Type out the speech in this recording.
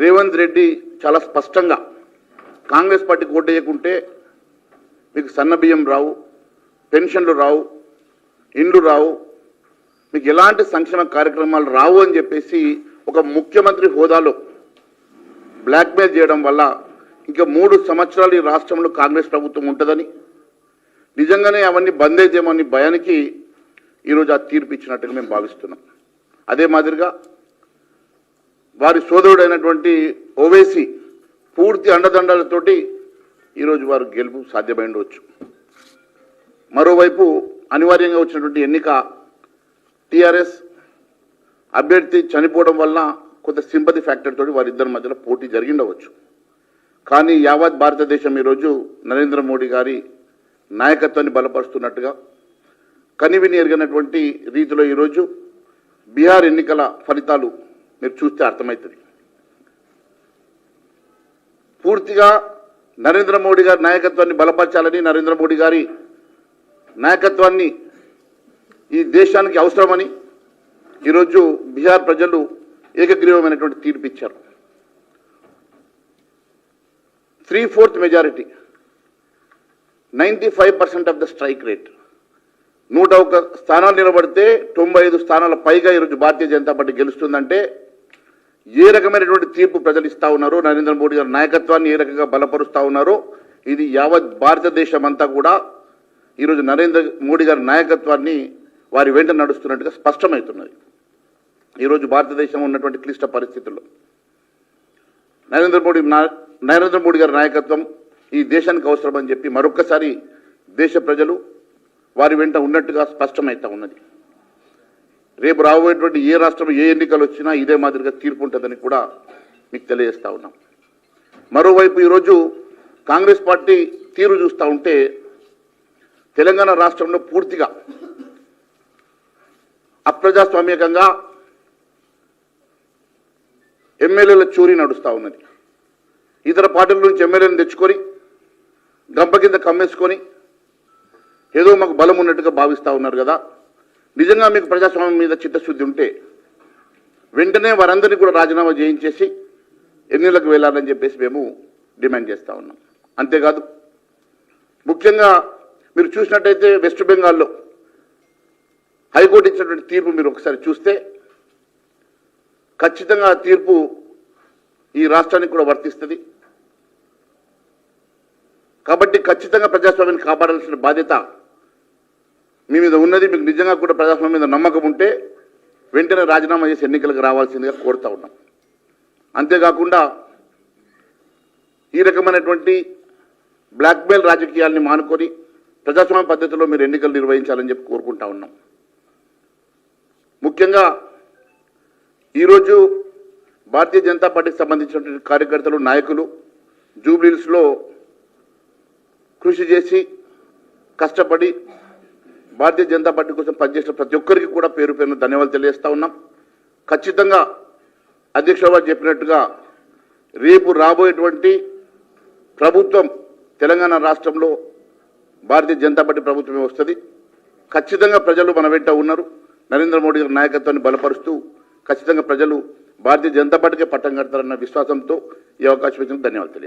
రేవంత్ రెడ్డి చాలా స్పష్టంగా కాంగ్రెస్ పార్టీకి ఓటు వేయకుంటే మీకు సన్నబియ్యం రావు, పెన్షన్లు రావు, ఇండ్లు రావు, మీకు ఎలాంటి సంక్షేమ కార్యక్రమాలు రావు అని చెప్పేసి ఒక ముఖ్యమంత్రి హోదాలో బ్లాక్మెయిల్ చేయడం వల్ల ఇంకా 3 సంవత్సరాలు ఈ రాష్ట్రంలో కాంగ్రెస్ ప్రభుత్వం ఉంటుందని, నిజంగానే అవన్నీ బంద్ అయితేమని భయానికి ఈరోజు ఆ తీర్పు ఇచ్చినట్టుగా మేము భావిస్తున్నాం. అదే మాదిరిగా వారి సోదరుడైనటువంటి ఓవైసీ పూర్తి అండదండలతోటి ఈరోజు వారు గెలుపు సాధ్యమైండవచ్చు. మరోవైపు అనివార్యంగా వచ్చినటువంటి ఎన్నిక టీఆర్ఎస్ అభ్యర్థి చనిపోవడం వల్ల కొంత సింపతి ఫ్యాక్టర్ తోటి వారిద్దరి మధ్యలో పోటీ జరిగిండవచ్చు. కానీ యావత్ భారతదేశం ఈరోజు నరేంద్ర మోడీ గారి నాయకత్వాన్ని బలపరుస్తున్నట్టుగా కనివిని ఎరిగినటువంటి రీతిలో ఈరోజు బీహార్ ఎన్నికల ఫలితాలు మీరు చూస్తే అర్థమవుతుంది. పూర్తిగా నరేంద్ర మోడీ గారి నాయకత్వాన్ని బలపరచాలని, నరేంద్ర మోడీ గారి నాయకత్వాన్ని ఈ దేశానికి అవసరమని ఈరోజు బీహార్ ప్రజలు ఏకగ్రీవమైనటువంటి తీర్పు ఇచ్చారు. 3/4 majority, 95% of the strike rate, 101 స్థానాలు నిలబడితే 95 స్థానాల పైగా ఈరోజు భారతీయ జనతా పార్టీ గెలుస్తుందంటే ఏ రకమైనటువంటి తీర్పు ప్రజలు ఇస్తా ఉన్నారో, నరేంద్ర మోడీ గారి నాయకత్వాన్ని ఏ రకంగా బలపరుస్తూ ఉన్నారో, ఇది యావత్ భారతదేశం అంతా కూడా ఈరోజు నరేంద్ర మోడీ గారి నాయకత్వాన్ని వారి వెంట నడుస్తున్నట్టుగా స్పష్టమవుతున్నది. ఈరోజు భారతదేశం ఉన్నటువంటి క్లిష్ట పరిస్థితుల్లో నరేంద్ర మోడీ గారి నాయకత్వం ఈ దేశానికి అవసరమని చెప్పి మరొక్కసారి దేశ ప్రజలు వారి వెంట ఉన్నట్టుగా స్పష్టమవుతా ఉన్నది. రేపు రాబోయేటువంటి ఏ రాష్ట్రం ఏ ఎన్నికలు వచ్చినా ఇదే మాదిరిగా తీర్పు ఉంటుందని కూడా మీకు తెలియజేస్తా ఉన్నాం. మరోవైపు ఈరోజు కాంగ్రెస్ పార్టీ తీరు చూస్తూ ఉంటే తెలంగాణ రాష్ట్రంలో పూర్తిగా అప్రజాస్వామ్యకంగా ఎమ్మెల్యేల చోరీ నడుస్తూ ఉన్నది. ఇతర పార్టీల నుంచి ఎమ్మెల్యేలను తెచ్చుకొని గంప కింద కమ్మేసుకొని ఏదో మాకు బలం ఉన్నట్టుగా భావిస్తూ ఉన్నారు కదా. నిజంగా మీకు ప్రజాస్వామ్యం మీద చిత్తశుద్ధి ఉంటే వెంటనే వారందరినీ కూడా రాజీనామా చేయించేసి ఎన్నికలకు వెళ్ళాలని చెప్పేసి మేము డిమాండ్ చేస్తూ ఉన్నాం. అంతేకాదు, ముఖ్యంగా మీరు చూసినట్టయితే వెస్ట్ బెంగాల్లో హైకోర్టు ఇచ్చినటువంటి తీర్పు మీరు ఒకసారి చూస్తే ఖచ్చితంగా ఆ తీర్పు ఈ రాష్ట్రానికి కూడా వర్తిస్తుంది. కాబట్టి ఖచ్చితంగా ప్రజాస్వామ్యాన్ని కాపాడాల్సిన బాధ్యత మీ మీద ఉన్నది. మీకు నిజంగా కూడా ప్రజాస్వామ్యం మీద నమ్మకం ఉంటే వెంటనే రాజీనామా చేసి ఎన్నికలకు రావాల్సిందిగా కోరుతూ ఉన్నాం. అంతేకాకుండా ఈ రకమైనటువంటి బ్లాక్మెయిల్ రాజకీయాల్ని మానుకొని ప్రజాస్వామ్య పద్ధతిలో మీరు ఎన్నికలు నిర్వహించాలని చెప్పి కోరుకుంటా ఉన్నాం. ముఖ్యంగా ఈరోజు భారతీయ జనతా పార్టీకి సంబంధించినటువంటి కార్యకర్తలు, నాయకులు జూబ్లీహిల్స్లో కృషి చేసి కష్టపడి భారతీయ జనతా పార్టీ కోసం పనిచేసిన ప్రతి ఒక్కరికి కూడా పేరు పేరున ధన్యవాదాలు తెలియజేస్తా ఉన్నాం. ఖచ్చితంగా అధ్యక్షుల వారు చెప్పినట్టుగా రేపు రాబోయేటువంటి ప్రభుత్వం తెలంగాణ రాష్ట్రంలో భారతీయ జనతా పార్టీ ప్రభుత్వమే వస్తుంది. ఖచ్చితంగా ప్రజలు మన వెంట ఉన్నారు. నరేంద్ర మోడీ గారి నాయకత్వాన్ని బలపరుస్తూ ఖచ్చితంగా ప్రజలు భారతీయ జనతా పార్టీకే పట్టం కడతారన్న విశ్వాసంతో ఈ అవకాశం ఇచ్చినందుకు ధన్యవాదాలు తెలియజేస్తాను.